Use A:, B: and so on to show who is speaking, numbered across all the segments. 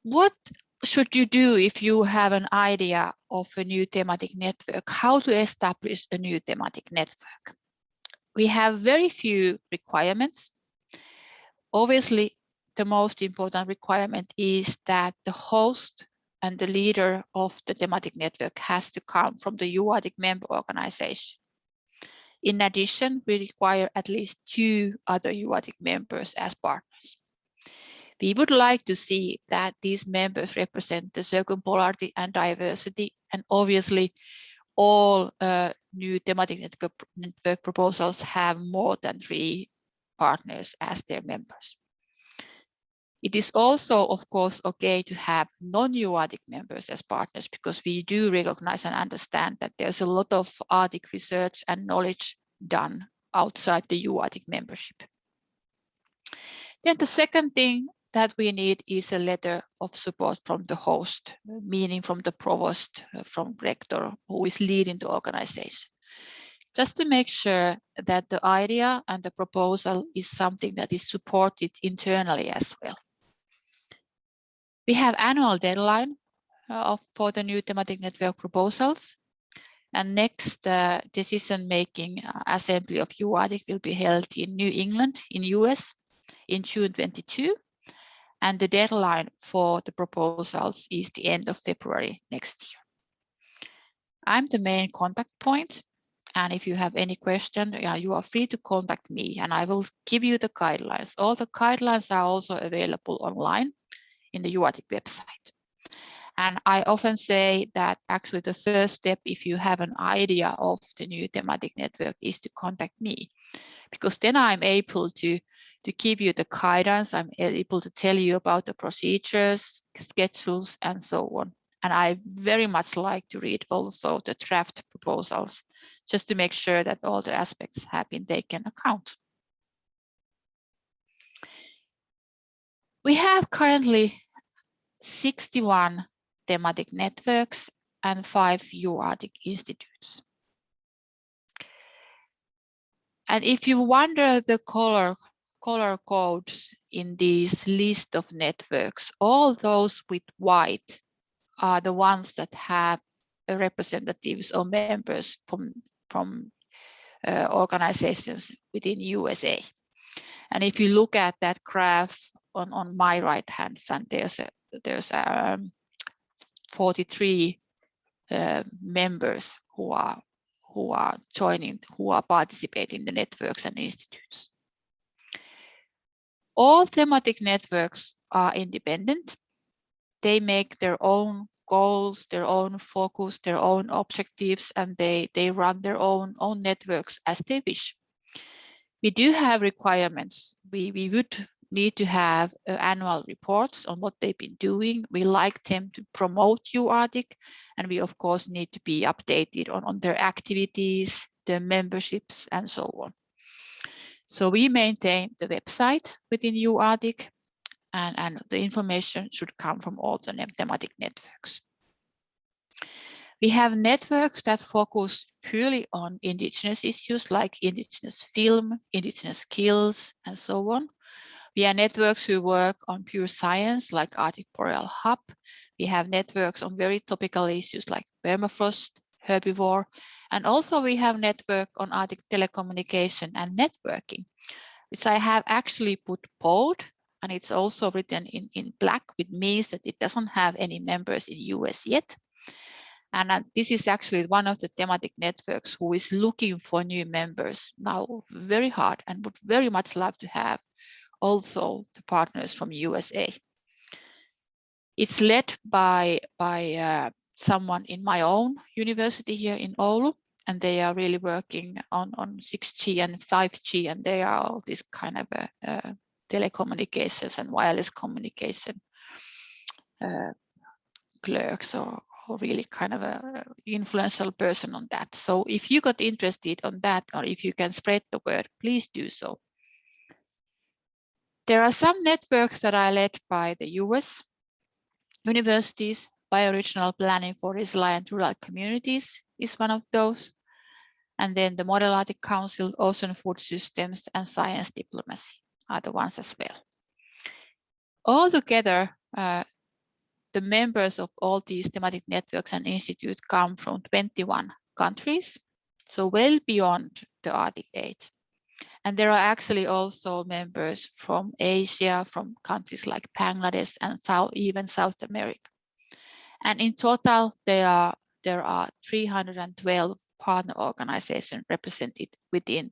A: What should you do if you have an idea of a new thematic network? How to establish a new thematic network? We have very few requirements. Obviously, the most important requirement is that the host and the leader of the thematic network has to come from the UArctic member organization. In addition, we require at least 2 other UArctic members as partners. We would like to see that these members represent the circumpolarity and diversity, and obviously all new thematic network proposals have more than 3 partners as their members. It is also, of course, okay to have non-UArctic members as partners, because we do recognize and understand that there's a lot of Arctic research and knowledge done outside the UArctic membership. Then the second thing that we need is a letter of support from the host, meaning from the provost, from rector, who is leading the organization, just to make sure that the idea and the proposal is something that is supported internally as well. We have annual deadline for the new thematic network proposals, and next decision-making assembly of UArctic will be held in New England in US in June 22. And the deadline for the proposals is the end of February next year. I'm the main contact point, and if you have any question, you are free to contact me and I will give you the guidelines. All the guidelines are also available online in the UArctic website. And I often say that actually the first step, if you have an idea of the new thematic network, is to contact me, because then I'm able to give you the guidance. I'm able to tell you about the procedures, schedules, and so on. And I very much like to read also the draft proposals, just to make sure that all the aspects have been taken account. We have currently 61 thematic networks and 5 UArctic institutes. And if you wonder the color codes in this list of networks, all those with white are the ones that have representatives or members from organizations within USA. And if you look at that graph on my right hand side, there's 43 members who are joining, who are participating in the networks and institutes. All thematic networks are independent. They make their own goals, their own focus, their own objectives, and they run their own networks as they wish. We do have requirements. We would need to have annual reports on what they've been doing. We like them to promote UArctic, and we of course need to be updated on their activities, their memberships, and so on. So we maintain the website within UArctic, and the information should come from all the thematic networks. We have networks that focus purely on indigenous issues like indigenous film, indigenous skills, and so on. We have networks who work on pure science like Arctic Boreal Hub. We have networks on very topical issues like permafrost, herbivore, and also we have network on Arctic telecommunication and networking, which I have actually put bold, and it's also written in black, which means that it doesn't have any members in US yet. And this is actually one of the thematic networks who is looking for new members now very hard and would very much love to have also the partners from USA. It's led by someone in my own university here in Oulu, and they are really working on 6G and 5G, and they are all this kind of telecommunications and wireless communication clerks or really kind of a influential person on that. So if you got interested on that, or if you can spread the word, please do so. There are some networks that are led by the US universities. Bioregional planning for resilient rural communities is one of those. And then the Model Arctic Council, Ocean Food Systems, and Science Diplomacy are the ones as well. Altogether, the members of all these thematic networks and institutes come from 21 countries, so well beyond the Arctic 8. And there are actually also members from Asia, from countries like Bangladesh and even South America. And in total, there are 312 partner organizations represented within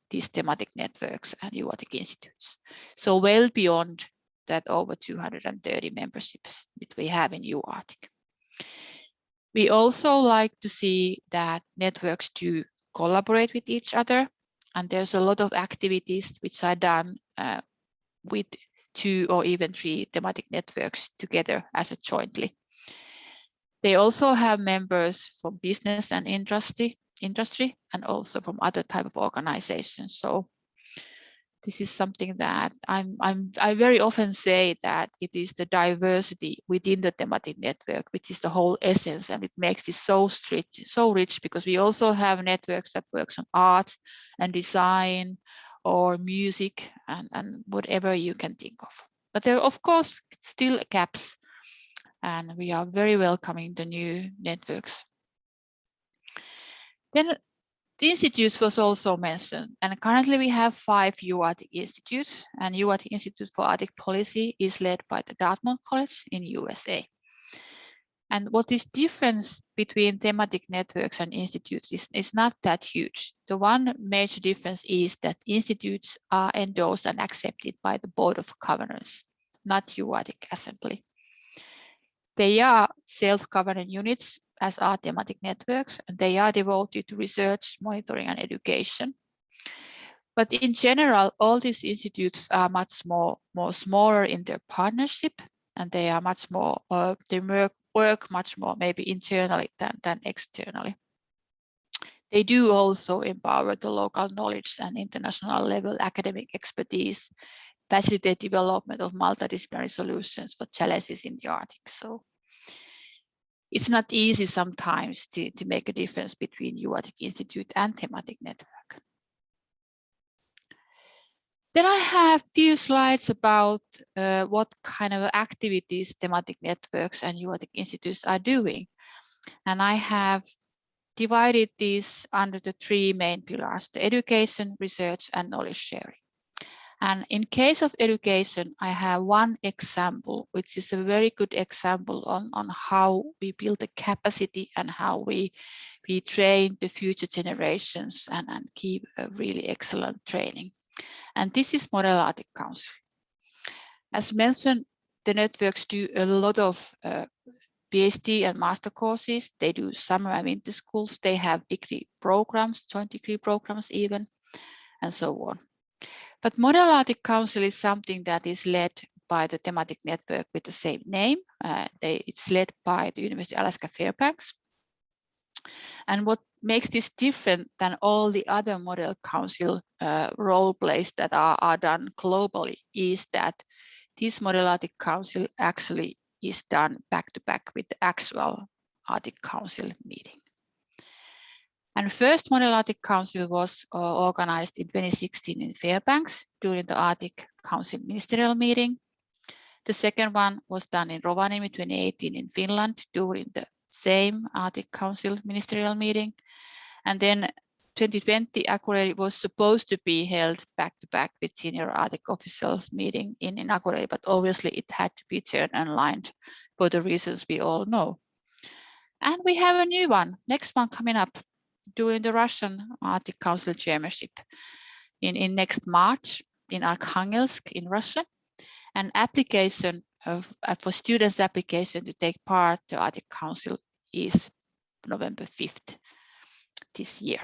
A: these thematic networks and UArctic institutes. So well beyond that over 230 memberships that we have in UArctic. We also like to see that networks do collaborate with each other, and there's a lot of activities which are done with 2 or even 3 thematic networks together as a jointly. They also have members from business and industry and also from other type of organizations. So this is something that I very often say that it is the diversity within the thematic network, which is the whole essence, and it makes this so rich, because we also have networks that works on arts and design or music and whatever you can think of. But there are, of course, still gaps, and we are very welcoming the new networks. Then the institutes was also mentioned, and currently we have 5 UArctic institutes, and UArctic Institute for Arctic Policy is led by the Dartmouth College in USA. And what is difference between thematic networks and institutes is not that huge. The one major difference is that institutes are endorsed and accepted by the Board of Governors, not UArctic Assembly. They are self-governing units, as are thematic networks, and they are devoted to research, monitoring, and education. But in general, all these institutes are much more smaller in their partnership, and they are much more, they work much more maybe internally than externally. They do also empower the local knowledge and international level academic expertise, facilitate development of multidisciplinary solutions for challenges in the Arctic. So it's not easy sometimes to make a difference between UArctic Institute and thematic network. Then I have a few slides about what kind of activities thematic networks and UArctic institutes are doing. And I have divided these under the 3 main pillars: the education, research, and knowledge sharing. And in case of education, I have one example, which is a very good example on how we build the capacity and how we train the future generations and keep a really excellent training. And this is Model Arctic Council. As mentioned, the networks do a lot of PhD and master courses. They do summer and winter schools. They have degree programs, joint degree programs even, and so on. But Model Arctic Council is something that is led by the thematic network with the same name. It's led by the University of Alaska Fairbanks. And what makes this different than all the other Model Council role plays that are done globally is that this Model Arctic Council actually is done back to back with the actual Arctic Council meeting. And first Model Arctic Council was organized in 2016 in Fairbanks during the Arctic Council ministerial meeting. The second one was done in Rovaniemi 2018 in Finland during the same Arctic Council ministerial meeting. And then 2020 Akureyri was supposed to be held back to back with senior Arctic officials meeting in Akureyri, but obviously it had to be turned online for the reasons we all know. And we have a new one, next one coming up during the Russian Arctic Council chairmanship in next March in Arkhangelsk in Russia. An application for students' application to take part to Arctic Council is November 5th this year.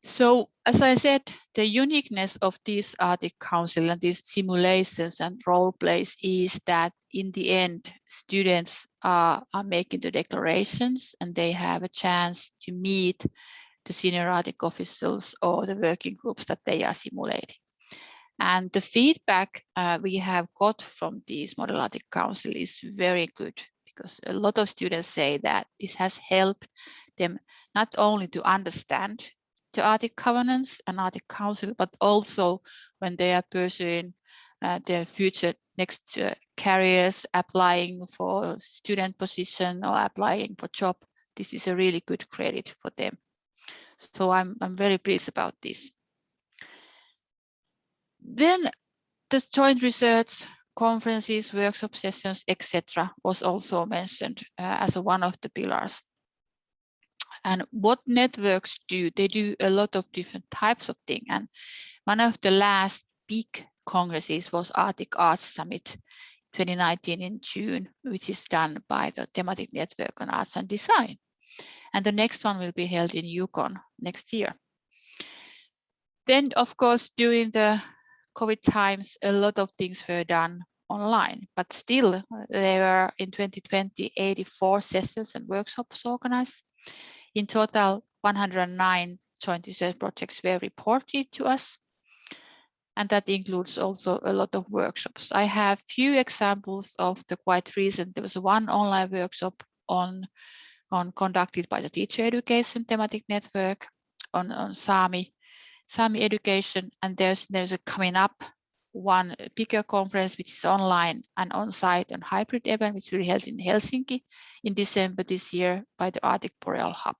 A: So, as I said, the uniqueness of this Arctic Council and these simulations and role plays is that in the end, students are making the declarations and they have a chance to meet the senior Arctic officials or the working groups that they are simulating. And the feedback we have got from this Model Arctic Council is very good, because a lot of students say that this has helped them not only to understand the Arctic governance and Arctic Council, but also when they are pursuing their future next careers, applying for student position or applying for job, this is a really good credit for them. So I'm very pleased about this. Then the joint research, conferences, workshop sessions, etc. was also mentioned as one of the pillars. And what networks do, they do a lot of different types of things. And one of the last big congresses was Arctic Arts Summit 2019 in June, which is done by the Thematic Network on Arts and Design. And the next one will be held in Yukon next year. Then, of course, during the COVID times, a lot of things were done online, but still there were in 2020, 84 sessions and workshops organized. In total, 109 joint research projects were reported to us. And that includes also a lot of workshops. I have few examples of the quite recent. There was one online workshop on conducted by the Teacher Education Thematic Network on Sami education, and there's a coming up one bigger conference which is online and on-site and hybrid event which will be held in Helsinki in December this year by the Arctic Boreal Hub.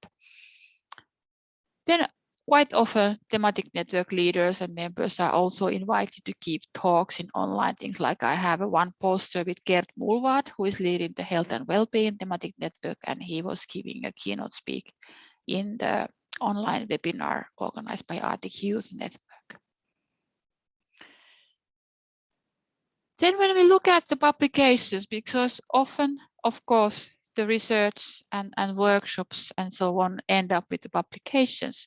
A: Then quite often thematic network leaders and members are also invited to give talks in online things, like I have one poster with Gert Mulvad, who is leading the health and well-being thematic network, and he was giving a keynote speak in the online webinar organized by Arctic Youth Network. Then when we look at the publications, because often, of course, the research and workshops and so on end up with the publications.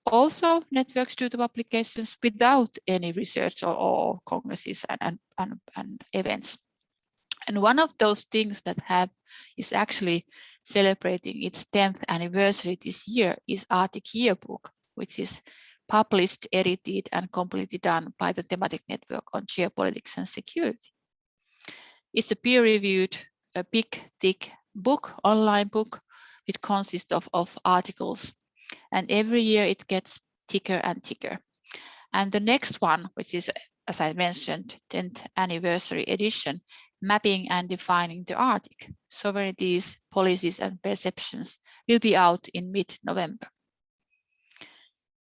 A: Also, networks do the publications without any research or congresses and events. And one of those things that is actually celebrating its 10th anniversary this year is Arctic Yearbook, which is published, edited, and completely done by the Thematic Network on Geopolitics and Security. It's a peer-reviewed, a big, thick book, online book, which consists of articles. And every year it gets thicker and thicker. And the next one, which is, as I mentioned, 10th anniversary edition, Mapping and Defining the Arctic, Sovereignties, Policies and Perceptions, will be out in mid-November.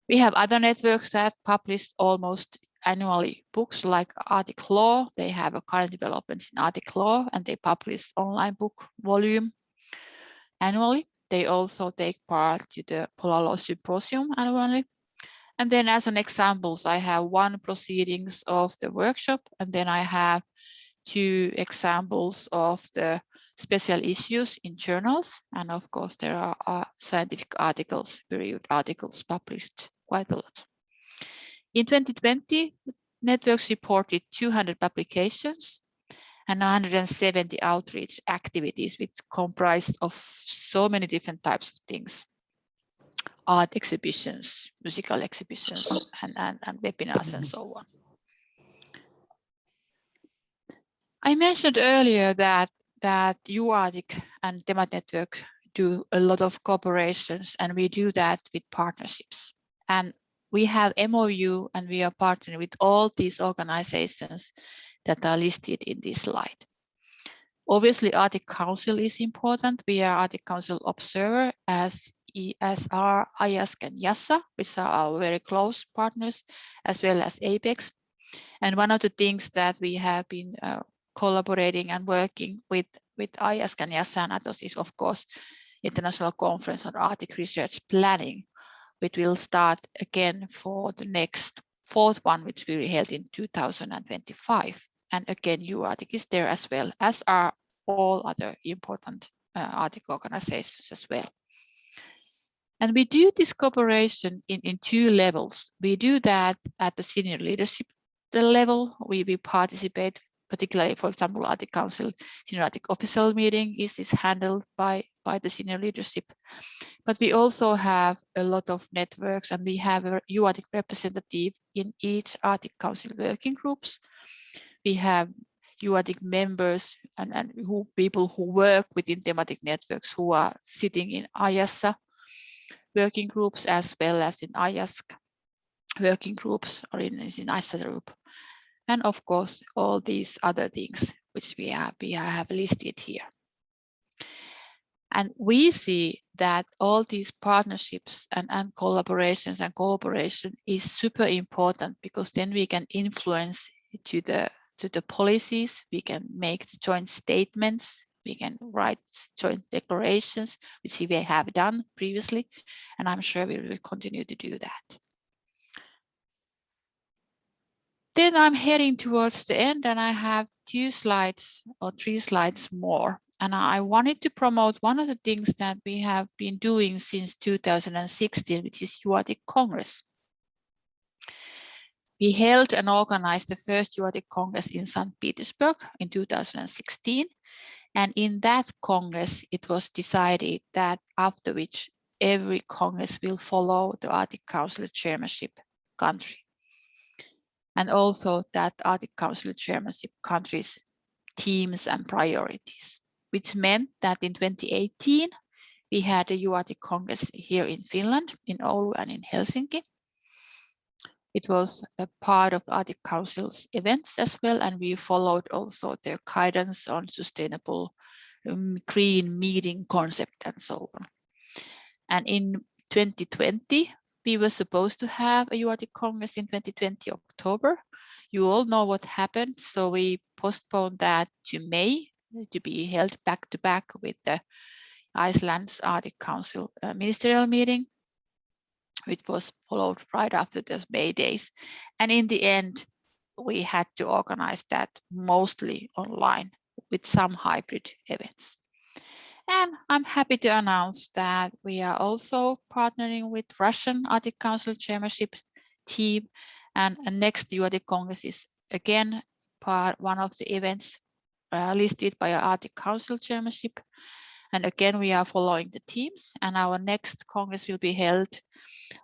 A: We have other networks that publish almost annually books like Arctic Law. They have a current developments in Arctic Law, and they publish online book volume annually. They also take part to the Polar Law Symposium annually. And then as an examples, I have one proceedings of the workshop, and then I have 2 examples of the special issues in journals. And of course, there are scientific articles, peer-reviewed articles published quite a lot. In 2020, networks reported 200 publications and 170 outreach activities, which comprised of so many different types of things. Art exhibitions, musical exhibitions, and webinars and so on. I mentioned earlier that UArctic and Thematic Network do a lot of cooperations, and we do that with partnerships. And we have MOU, and we are partnering with all these organizations that are listed in this slide. Obviously, Arctic Council is important. We are Arctic Council observer, as are IASC and YASA, which are our very close partners, as well as APEX. And one of the things that we have been collaborating and working with IASC and YASA and others is, of course, International Conference on Arctic Research Planning, which will start again for the next 4th one, which will be held in 2025. And again, UArctic is there, as well as are all other important Arctic organizations as well. And we do this cooperation in 2 levels. We do that at the senior leadership level. We participate, particularly, for example, Arctic Council Senior Arctic Official Meeting is handled by the senior leadership. But we also have a lot of networks, and we have a UArctic representative in each Arctic Council working groups. We have UArctic members and people who work within thematic networks who are sitting in IASA working groups, as well as in IASC working groups, or in ISA group. and of course all these other things which we have listed here. And we see that all these partnerships and collaborations and cooperation is super important, because then we can influence to the policies, we can make joint statements, we can write joint declarations, which we have done previously, and I'm sure we will continue to do that. Then I'm heading towards the end, and I have 2 slides or 3 slides more. And I wanted to promote one of the things that we have been doing since 2016, which is UArctic Congress. We held and organized the first UArctic Congress in St. Petersburg in 2016. And in that Congress, it was decided that after which every Congress will follow the Arctic Council chairmanship country. And also that Arctic Council chairmanship countries' teams and priorities, which meant that in 2018, we had a UArctic Congress here in Finland, in Oulu and in Helsinki. It was a part of Arctic Council's events as well, and we followed also their guidance on sustainable green meeting concept and so on. And in 2020, we were supposed to have a UArctic Congress in 2020 October. You all know what happened, so we postponed that to May to be held back to back with the Iceland's Arctic Council ministerial meeting, which was followed right after the May days. And in the end, we had to organize that mostly online with some hybrid events. And I'm happy to announce that we are also partnering with Russian Arctic Council chairmanship team. And next UArctic Congress is again one of the events listed by our Arctic Council chairmanship. And again, we are following the teams, and our next Congress will be held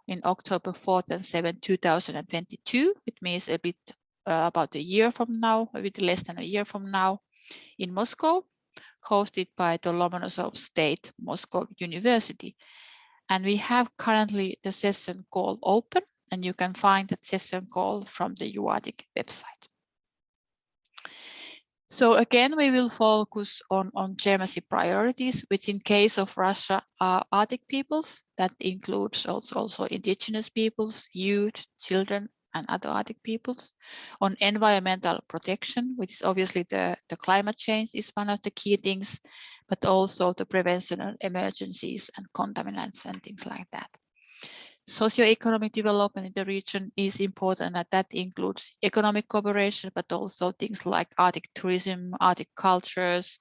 A: in October 4th and 7th, 2022, which means a bit about a year from now, a bit less than a year from now, in Moscow, hosted by the Lomonosov State Moscow University. And we have currently the session call open, and you can find that session call from the UArctic website. So again, we will focus on chairmanship priorities, which in case of Russia are Arctic peoples. That includes also indigenous peoples, youth, children, and other Arctic peoples. On environmental protection, which is obviously the climate change is one of the key things, but also the prevention of emergencies and contaminants and things like that. Socioeconomic development in the region is important, and that includes economic cooperation, but also things like Arctic tourism, Arctic cultures,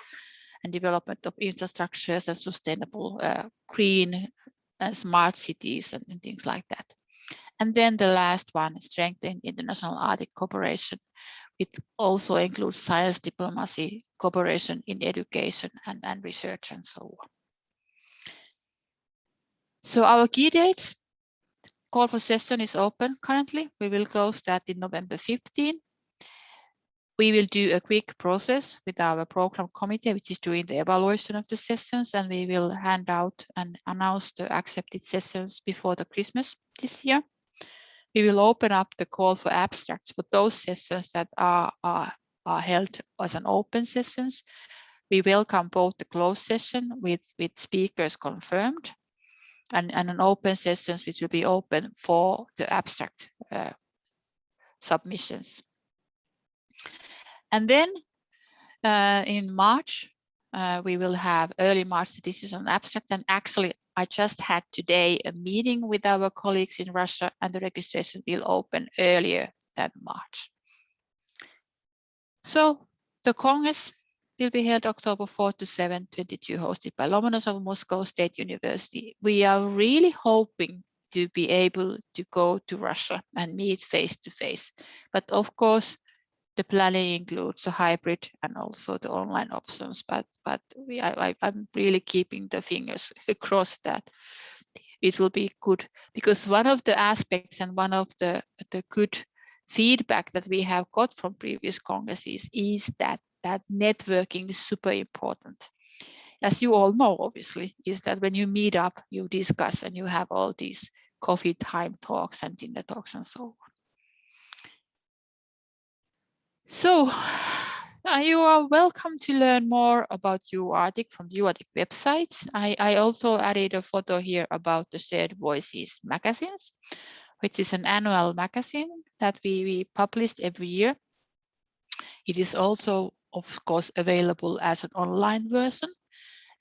A: and development of infrastructures and sustainable green and smart cities and things like that. And then the last one, strengthening international Arctic cooperation. It also includes science diplomacy, cooperation in education and research and so on. So our key dates. Call for session is open currently. We will close that in November 15. We will do a quick process with our program committee, which is doing the evaluation of the sessions, and we will hand out and announce the accepted sessions before the Christmas this year. We will open up the call for abstracts for those sessions that are held as an open sessions. We welcome both the closed session with speakers confirmed, and an open sessions which will be open for the abstract submissions. And then in March, we will have early March the decision on abstract. And actually, I just had today a meeting with our colleagues in Russia, and the registration will open earlier than March. So the Congress will be held October 4th to 7th, 2022, hosted by Lomonosov Moscow State University. We are really hoping to be able to go to Russia and meet face to face. But of course, the planning includes the hybrid and also the online options. But I'm really keeping the fingers crossed that it will be good, because one of the aspects and one of the good feedback that we have got from previous congresses is that networking is super important. As you all know, obviously, is that when you meet up, you discuss and you have all these coffee time talks and dinner talks and so on. So you are welcome to learn more about UArctic from the UArctic website. I also added a photo here about the Shared Voices magazines, which is an annual magazine that we published every year. It is also, of course, available as an online version,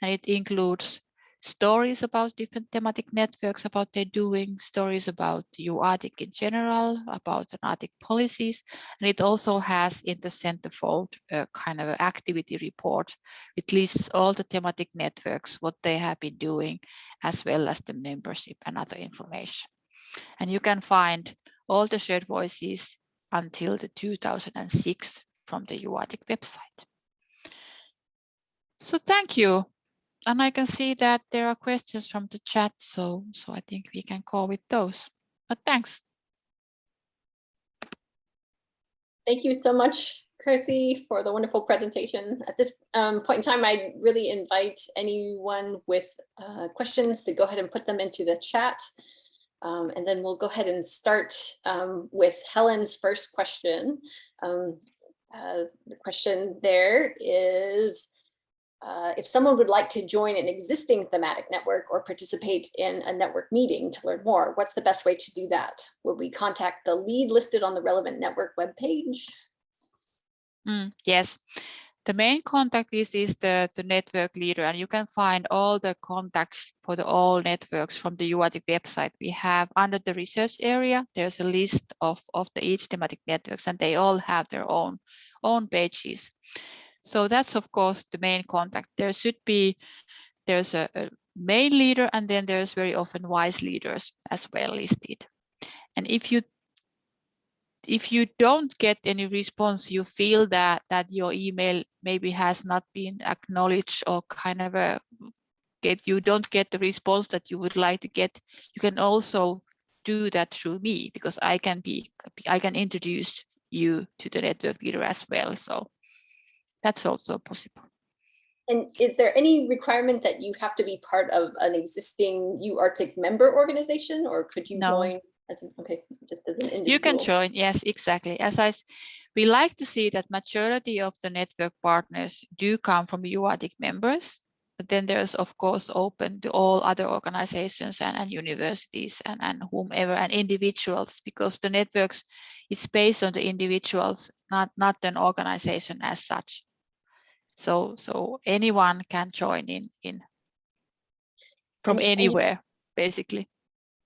A: and it includes stories about different thematic networks, about their doing, stories about UArctic in general, about Arctic policies, and it also has in the centerfold a kind of an activity report. It lists all the thematic networks, what they have been doing, as well as the membership and other information. And you can find all the shared voices until the 2006 from the UArctic website. So thank you. And I can see that there are questions from the chat, so I think we can go with those. But thanks.
B: Thank you so much, Kirsi, for the wonderful presentation. At this point in time, I really invite anyone with questions to go ahead and put them into the chat. And then we'll go ahead and start with Helen's first question. The question there is, if someone would like to join an existing thematic network or participate in a network meeting to learn more, what's the best way to do that? Will we contact the lead listed on the relevant network webpage?
A: Yes, the main contact is the network leader, and you can find all the contacts for all networks from the UArctic website. We have under the research area, there's a list of each thematic networks, and they all have their own pages. So that's, of course, the main contact. There's a main leader, and then there's very often vice leaders as well listed. And if you don't get any response, you feel that your email maybe has not been acknowledged, or kind of you don't get the response that you would like to get, you can also do that through me, because I can introduce you to the network leader as well. So that's also possible.
B: And is there any requirement that you have to be part of an existing UArctic member organization, or could you join as just as an individual?
A: You can join, yes, exactly. We like to see that majority of the network partners do come from UArctic members, but then there's, of course, open to all other organizations and universities and whomever, and individuals, because the networks is based on the individuals, not an organization as such. So anyone can join in from anywhere, basically.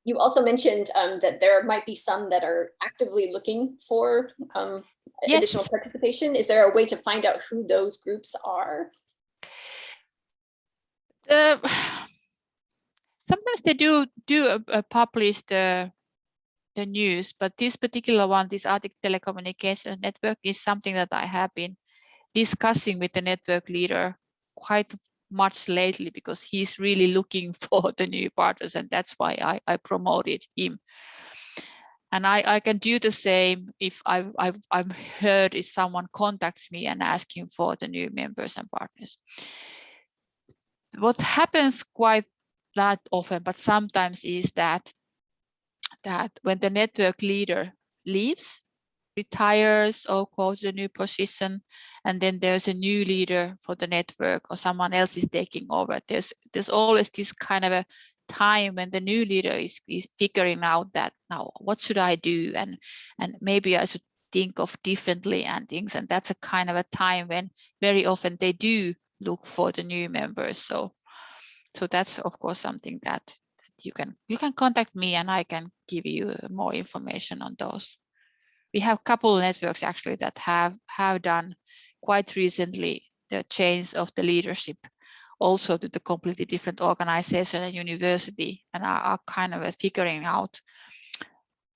B: You also mentioned that there might be some that are actively looking for additional participation. Is there a way to find out who those groups are?
A: Sometimes they do publish the news, but this particular one, this Arctic Telecommunications Network, is something that I have been discussing with the network leader quite much lately, because he's really looking for the new partners, and that's why I promoted him. And I can do the same if I've heard if someone contacts me and asking for the new members and partners. What happens quite that often, but sometimes, is that when the network leader leaves, retires, or goes to a new position, and then there's a new leader for the network, or someone else is taking over, there's always this kind of a time when the new leader is figuring out that, now what should I do, and maybe I should think of differently and things. And that's a kind of a time when very often they do look for the new members. So that's, of course, something that you can contact me, and I can give you more information on those. We have a couple of networks actually that have done quite recently the change of the leadership also to the completely different organization and university, and are kind of figuring out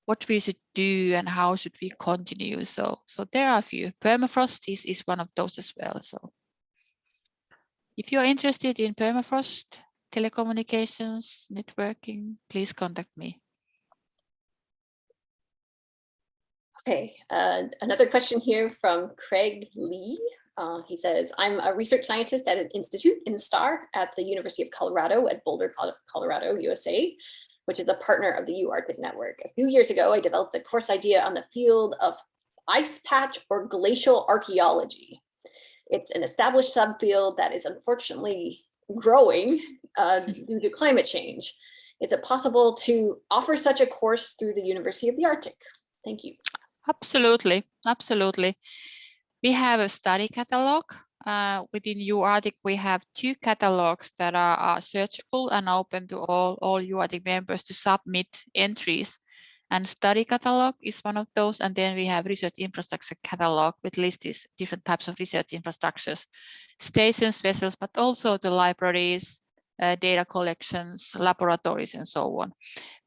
A: what we should do and how should we continue. So there are a few. Permafrost is one of those as well. So if you're interested in permafrost, telecommunications, networking, please contact me.
B: Okay, another question here from Craig Lee. He says, I'm a research scientist at an institute in STAR at the University of Colorado at Boulder, Colorado, USA, which is a partner of the UArctic Network. A few years ago, I developed a course idea on the field of ice patch or glacial archaeology. It's an established subfield that is unfortunately growing due to climate change. Is it possible to offer such a course through the University of the Arctic? Thank you.
A: Absolutely, absolutely. We have a study catalog. Within UArctic, we have 2 catalogs that are searchable and open to all UArctic members to submit entries. And study catalog is one of those. And then we have research infrastructure catalog, which lists different types of research infrastructures, stations, vessels, but also the libraries, data collections, laboratories, and so on.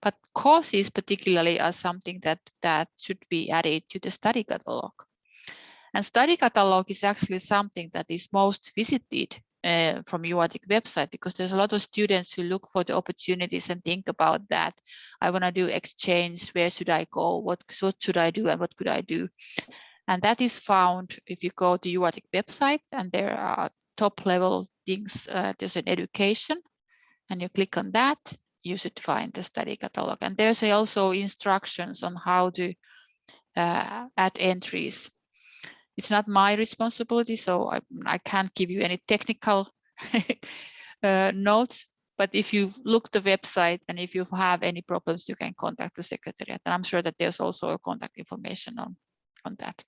A: But courses particularly are something that should be added to the study catalog. And study catalog is actually something that is most visited from UArctic website, because there's a lot of students who look for the opportunities and think about that. I want to do exchange. Where should I go? What should I do and what could I do? And that is found if you go to UArctic website, and there are top level things. There's an education, and you click on that, you should find the study catalog. And there's also instructions on how to add entries. It's not my responsibility, so I can't give you any technical notes. But if you look the website and if you have any problems, you can contact the secretariat. And I'm sure that there's also a contact information on that.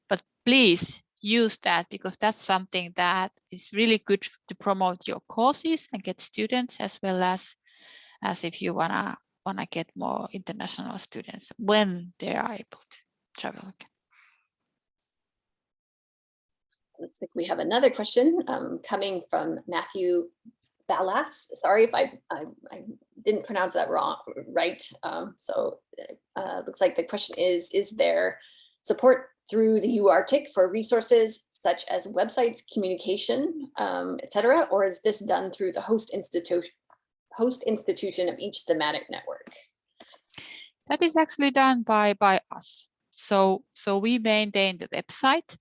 A: But please use that, because that's something that is really good to promote your courses and get students, as well as if you wanna get more international students when they are able to travel again.
B: Looks like we have another question coming from Matthew Ballas. Sorry if I didn't pronounce that right. Looks like the question is there support through the UArctic for resources such as websites, communication, etc., or is this done through the host institution of each thematic network?
A: That is actually done by us. So we maintain the website,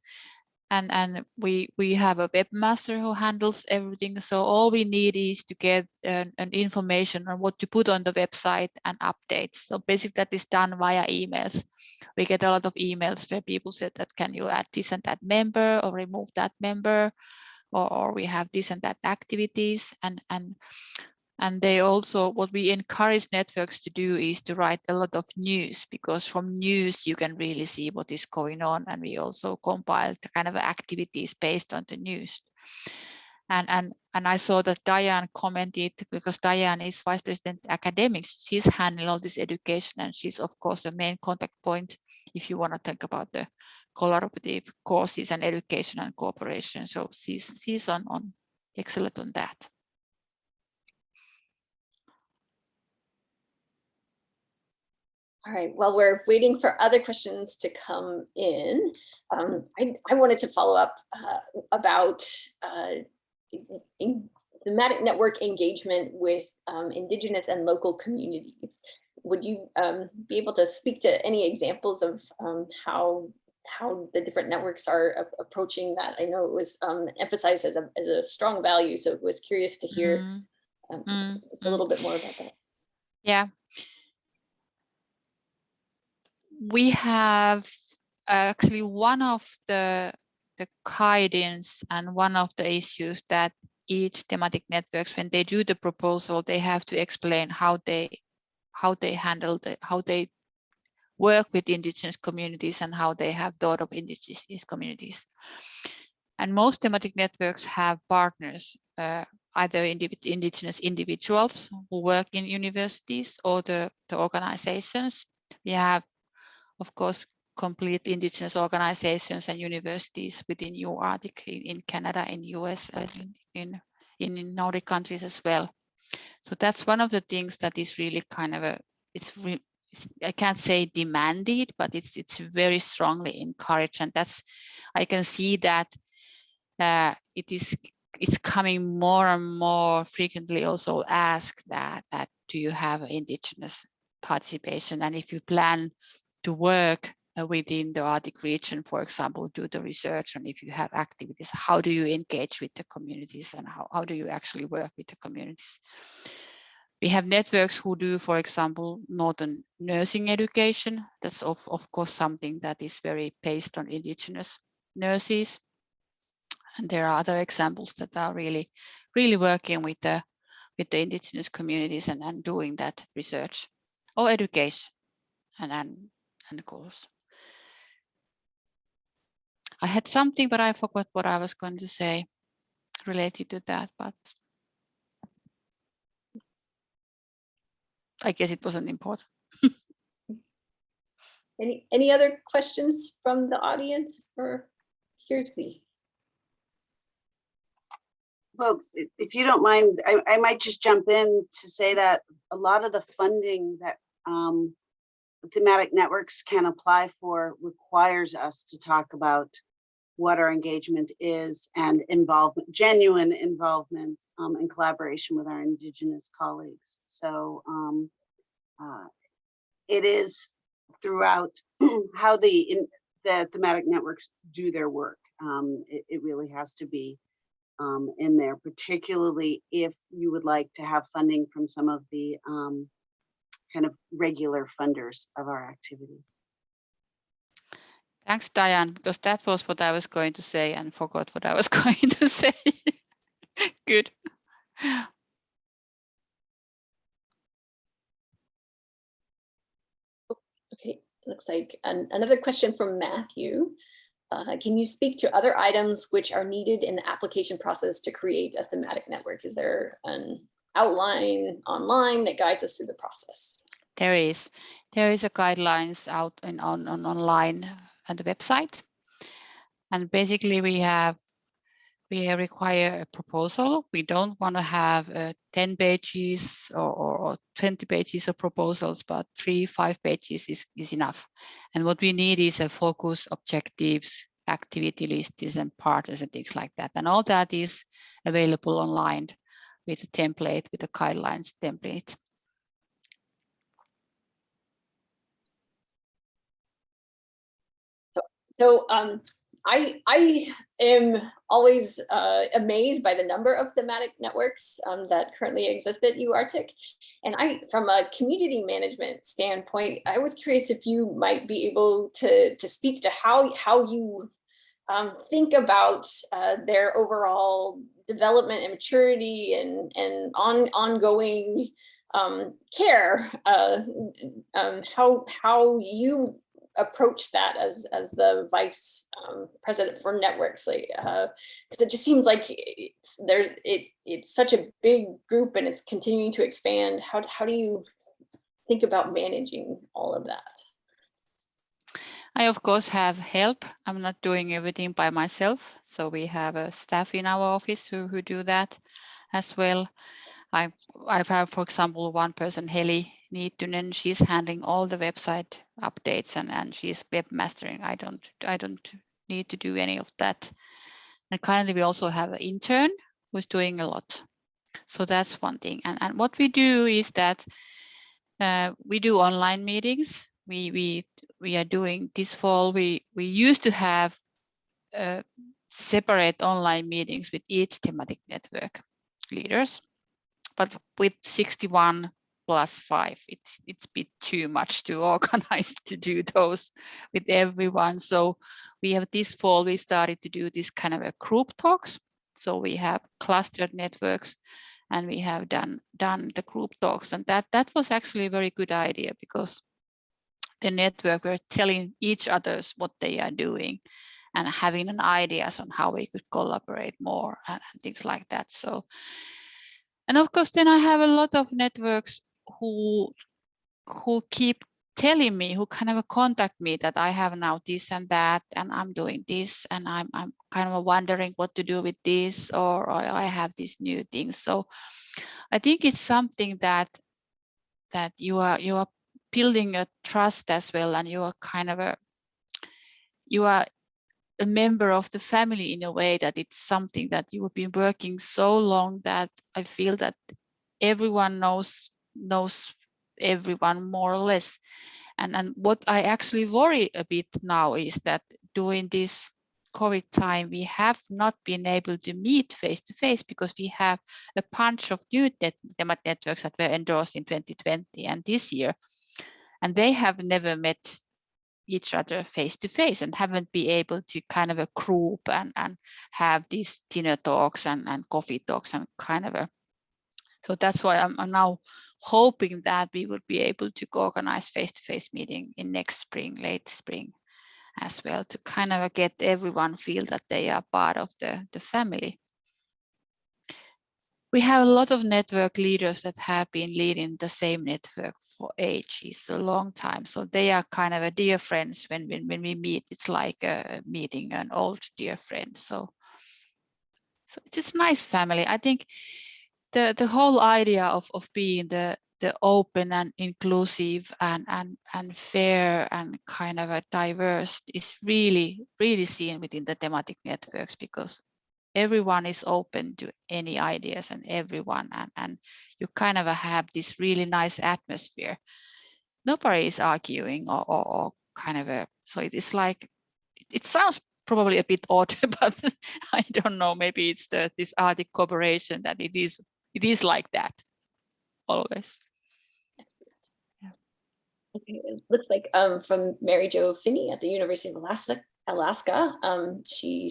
A: and we have a webmaster who handles everything. So all we need is to get an information on what to put on the website and updates. So basically that is done via emails. We get a lot of emails where people said that, can you add this and that member or remove that member, or we have this and that activities. And they also, what we encourage networks to do is to write a lot of news, because from news you can really see what is going on. And we also compile the kind of activities based on the news. And I saw that Diane commented, because Diane is Vice President Academics. She's handling all this education, and she's of course the main contact point if you want to think about the collaborative courses and education and cooperation. So she's on excellent on that.
B: All right, well, we're waiting for other questions to come in. I wanted to follow up about thematic network engagement with indigenous and local communities. Would you be able to speak to any examples of how the different networks are approaching that? I know it was emphasized as a strong value, so I was curious to hear a little bit more about that.
A: Yeah. We have actually one of the guidance and one of the issues that each thematic networks, when they do the proposal, they have to explain how they handle how they work with indigenous communities and how they have thought of indigenous communities. And most thematic networks have partners, either indigenous individuals who work in universities or the organizations. We have, of course, complete indigenous organizations and universities within UArctic in Canada, in US, in Nordic countries as well. So that's one of the things that is really kind of I can't say demanded, but it's very strongly encouraged, and I can see that it's coming more and more frequently. Also asked that do you have indigenous participation, and if you plan to work within the Arctic region, for example, do the research, and if you have activities, how do you engage with the communities, and how do you actually work with the communities? We have networks who do, for example, northern nursing education. That's of course something that is very based on indigenous nurses. And there are other examples that are really working with the indigenous communities and doing that research or education and goals. I had something, but I forgot what I was going to say related to that, but I guess it wasn't important.
B: Any other questions from the audience for Kirsi?
C: Well, if you don't mind, I might just jump in to say that a lot of the funding that thematic networks can apply for requires us to talk about what our engagement is and involvement, genuine involvement and collaboration with our Indigenous colleagues. So it is throughout how the thematic networks do their work. It really has to be in there, particularly if you would like to have funding from some of the kind of regular funders of our activities.
A: Thanks, Diane, because that was what I was going to say and forgot what I was going to say. Good.
B: Okay, looks like another question from Matthew. Can you speak to other items which are needed in the application process to create a thematic network? Is there an outline online that guides us through the process?
A: There is a guidelines out on online at the website, and basically we require a proposal. We don't want to have 10 pages or 20 pages of proposals, but 3-5 pages is enough. And what we need is a focus, objectives, activity lists and partners and things like that. And all that is available online with a template, with a guidelines template.
B: So I am always amazed by the number of thematic networks that currently exist at UArctic. And from a community management standpoint, I was curious if you might be able to speak to how you think about their overall development and maturity and ongoing care, how you approach that as the vice president for networks, like because it just seems like it's such a big group and it's continuing to expand. How do you think about managing all of that?
A: I of course have help. I'm not doing everything by myself, so we have a staff in our office who do that as well. I have, for example, one person, Heli Niittynen, she's handling all the website updates and she's webmastering. I don't need to do any of that. And currently we also have an intern who's doing a lot. So that's one thing. And what we do is that we do online meetings. We are doing this fall. We used to have separate online meetings with each thematic network leaders. But with 61 plus 5, it's a bit too much to organize to do those with everyone. So we have this fall, we started to do this kind of a group talks. So we have clustered networks and we have done the group talks. And that was actually a very good idea because the network were telling each others what they are doing and having an ideas on how we could collaborate more and things like that. So. And of course, then I have a lot of networks who keep telling me, who kind of contact me that I have now this and that, and I'm doing this, and I'm kind of wondering what to do with this, or I have these new things. So I think it's something that you are building a trust as well, and you are kind of a member of the family in a way that it's something that you have been working so long that I feel that everyone knows everyone more or less. And what I actually worry a bit now is that doing this COVID time, we have not been able to meet face to face because we have a bunch of new thematic networks that were endorsed in 2020 and this year, and they have never met each other face to face and haven't been able to kind of a group and have these dinner talks and coffee talks and kind of a. So that's why I'm now hoping that we will be able to organize face-to-face meeting in next spring, late spring as well, to kind of get everyone feel that they are part of the family. We have a lot of network leaders that have been leading the same network for ages, a long time. So they are kind of a dear friends when we meet. It's like meeting an old dear friend. So it's a nice family. I think the whole idea of being the open and inclusive and fair and kind of a diverse is really seen within the thematic networks, because everyone is open to any ideas and everyone, and you kind of have this really nice atmosphere. Nobody is arguing or kind of a, so it is like, it sounds probably a bit odd, but I don't know, maybe it's this Arctic cooperation that it is like that always.
B: Yeah. Okay, it looks like from Mary Jo Finney at the University of Alaska, she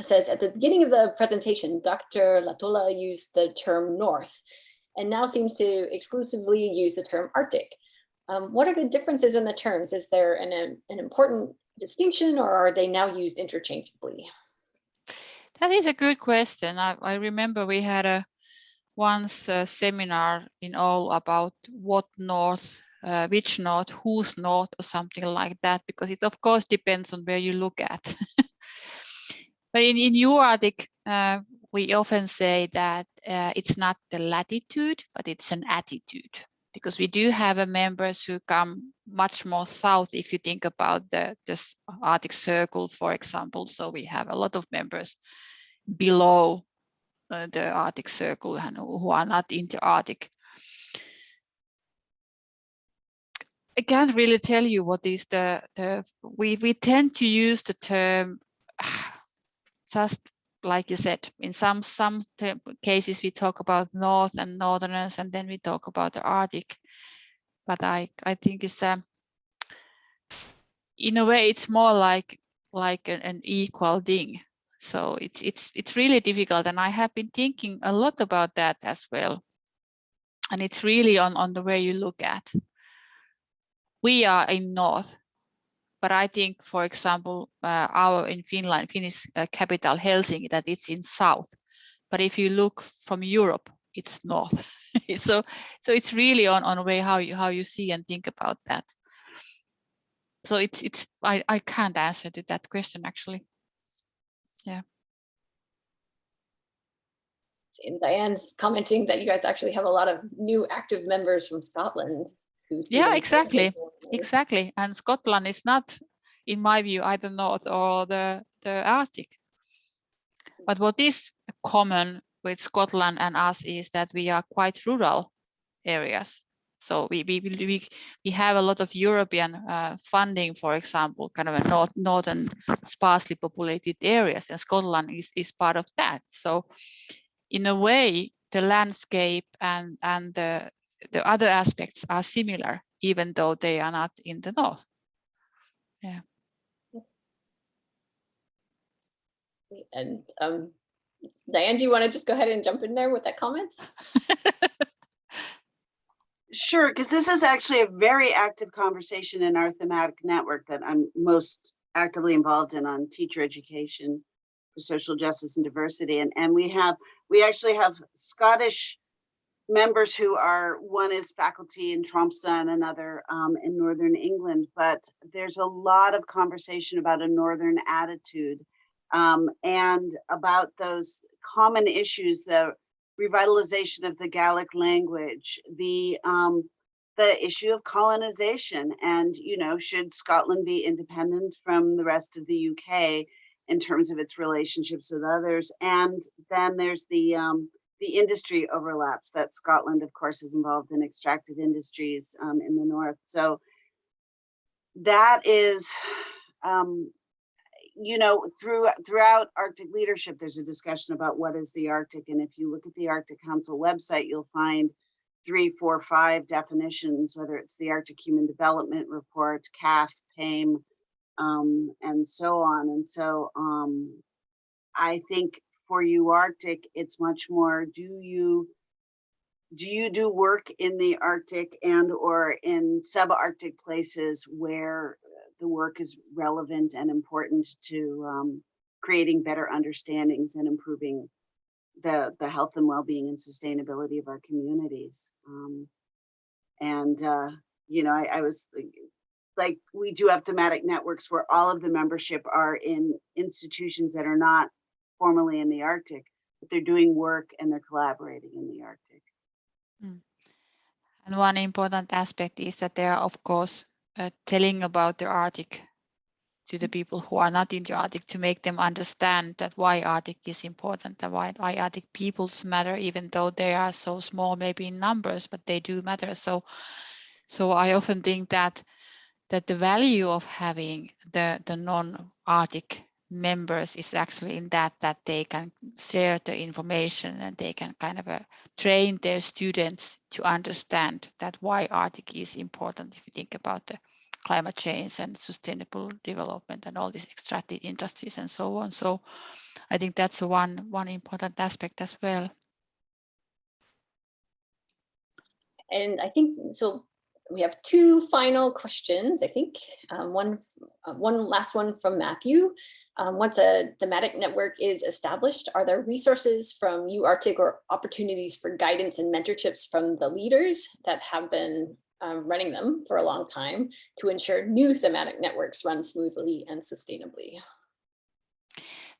B: says at the beginning of the presentation, Dr. Latola used the term North and now seems to exclusively use the term Arctic. What are the differences in the terms? Is there an important distinction, or are they now used interchangeably?
A: That is a good question. I remember we had once a seminar in all about what North, which North, whose North, or something like that, because it of course depends on where you look at. But in UArctic, we often say that it's not the latitude, but it's an attitude, because we do have members who come much more south. If you think about this Arctic Circle, for example, so we have a lot of members below the Arctic Circle and who are not in the Arctic. I can't really tell you what is we tend to use the term just like you said. In some cases we talk about North and Northerners, and then we talk about the Arctic. But I think it's in a way it's more like an equal thing. So it's really difficult, and I have been thinking a lot about that as well. And it's really on the way you look at. We are in North, but I think, for example, in Finnish capital Helsinki, that it's in South. But if you look from Europe, it's North. so it's really on a way how you see and think about that. So I can't answer to that question actually. Yeah.
B: And Diane's commenting that you guys actually have a lot of new active members from Scotland.
A: Yeah, exactly. And Scotland is not, in my view, either North or the Arctic. But what is common with Scotland and us is that we are quite rural areas. So we have a lot of European funding, for example, kind of a northern sparsely populated areas, and Scotland is part of that. So in a way, the landscape and the other aspects are similar, even though they are not in the North. Yeah.
B: And Diane, do you want to just go ahead and jump in there with that comment?
C: Sure, because this is actually a very active conversation in our thematic network that I'm most actively involved in on teacher education for social justice and diversity. And we actually have Scottish members who are, one is faculty in Tromsø and another in Northern England, but there's a lot of conversation about a Northern attitude and about those common issues, the revitalization of the Gaelic language, the issue of colonization, and should Scotland be independent from the rest of the UK in terms of its relationships with others. And then there's the industry overlaps that Scotland, of course, is involved in extractive industries in the north. So that is you know, throughout Arctic leadership, there's a discussion about what is the Arctic. And if you look at the Arctic Council website, you'll find 3, 4, 5 definitions, whether it's the Arctic Human Development Report, CAF, PAIM, and so on. And so I think for UArctic, it's much more, do you do work in the Arctic and or in subarctic places where the work is relevant and important to creating better understandings and improving the health and well-being and sustainability of our communities. You know, I was like, we do have thematic networks where all of the membership are in institutions that are not formally in the Arctic, but they're doing work and they're collaborating in the Arctic.
A: And one important aspect is that they are, of course, telling about the Arctic to the people who are not in the Arctic, to make them understand that why Arctic is important and why Arctic peoples matter, even though they are so small, maybe in numbers, but they do matter. So I often think that the value of having the non-Arctic members is actually in that they can share the information and they can kind of train their students to understand that why Arctic is important if you think about the climate change and sustainable development and all these extractive industries and so on. So I think that's one important aspect as well.
B: And I think so. We have 2 final questions, I think. One last one from Matthew. Once a thematic network is established, are there resources from UArctic or opportunities for guidance and mentorships from the leaders that have been running them for a long time to ensure new thematic networks run smoothly and sustainably?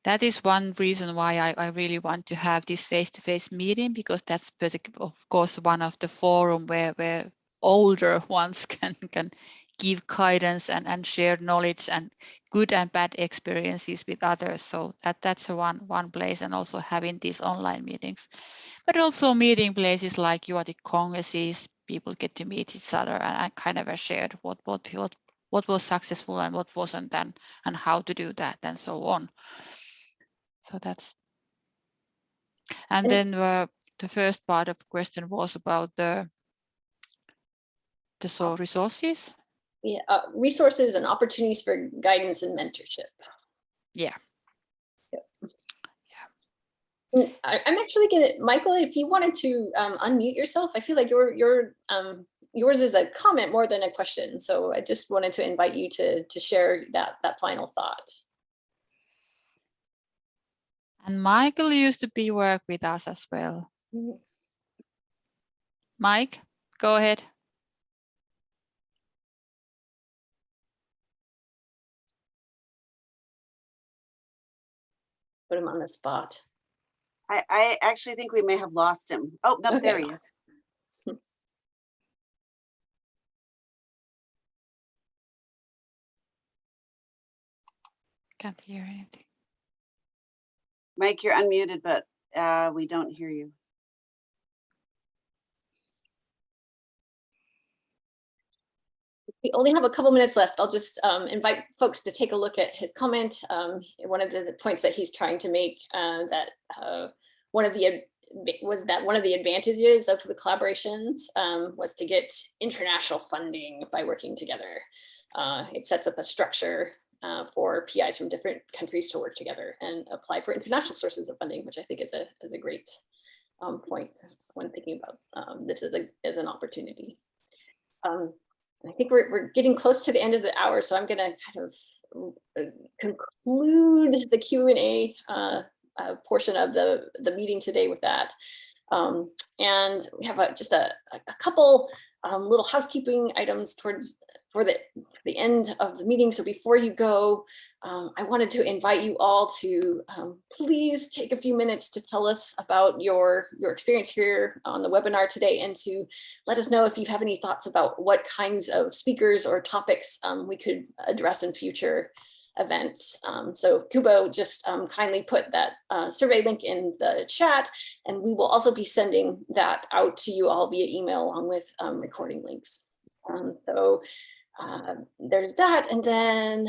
A: That is one reason why I really want to have this face-to-face meeting, because that's, of course, one of the forum where older ones can give guidance and share knowledge and good and bad experiences with others. So that's one place, and also having these online meetings, but also meeting places like UArctic Congresses. People get to meet each other and kind of shared what was successful and what wasn't, and how to do that and so on. So that's, and then the first part of the question was about the resources.
B: Yeah, resources and opportunities for guidance and mentorship.
A: Yeah.
B: I'm actually gonna, Michael, if you wanted to unmute yourself, I feel like yours is a comment more than a question. So I just wanted to invite you to share that final thought.
A: And Michael used to work with us as well. Mike, go ahead.
B: Put him on the spot.
C: I actually think we may have lost him. Oh, no, okay. There he is.
A: Can't hear anything.
C: Mike, you're unmuted, but we don't hear you.
B: We only have a couple minutes left. I'll just invite folks to take a look at his comment. One of the points that he's trying to make one of the advantages of the collaborations was to get international funding by working together. It sets up a structure for PIs from different countries to work together and apply for international sources of funding, which I think is a great point when thinking about this as an opportunity. I think we're getting close to the end of the hour, so I'm going to kind of conclude the Q&A portion of the meeting today with that. And we have just a couple little housekeeping items for the end of the meeting. So before you go, I wanted to invite you all to please take a few minutes to tell us about your experience here on the webinar today, and to let us know if you have any thoughts about what kinds of speakers or topics we could address in future events. So Kubo just kindly put that survey link in the chat, and we will also be sending that out to you all via email along with recording links. So there's that, and then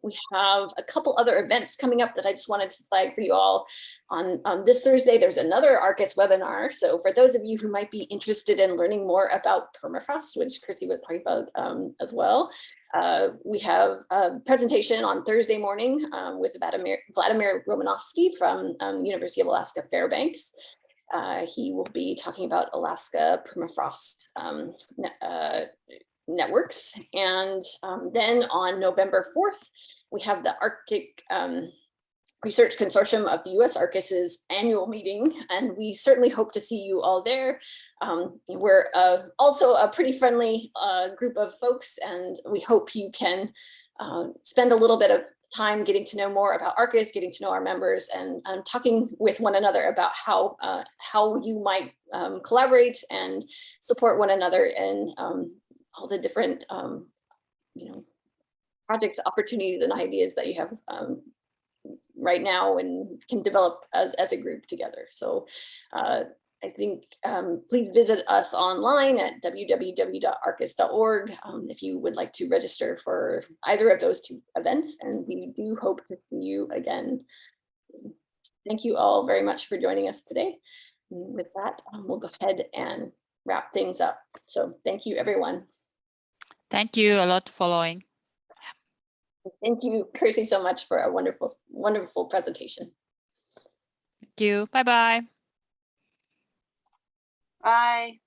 B: We have a couple other events coming up that I just wanted to flag for you all. On this Thursday, there's another ARCIS webinar. So for those of you who might be interested in learning more about permafrost, which Kirsi was talking about as well, we have a presentation on Thursday morning with Vladimir Romanovsky from University of Alaska Fairbanks. He will be talking about Alaska permafrost networks. And then on November 4th, we have the Arctic Research Consortium of the UArctic's annual meeting, and we certainly hope to see you all there. We're also a pretty friendly group of folks, and we hope you can spend a little bit of time getting to know more about ARCIS, getting to know our members, and talking with one another about how you might collaborate and support one another in all the different projects, opportunities, and ideas that you have right now and can develop as a group together. So I think please visit us online at www.arcis.org if you would like to register for either of those two events, and we do hope to see you again. Thank you all very much for joining us today. And with that, we'll go ahead and wrap things up. So thank you, everyone.
A: Thank you a lot following.
B: Thank you, Kirsi, so much for a wonderful, wonderful presentation.
A: Thank you. Bye-bye.
C: Bye.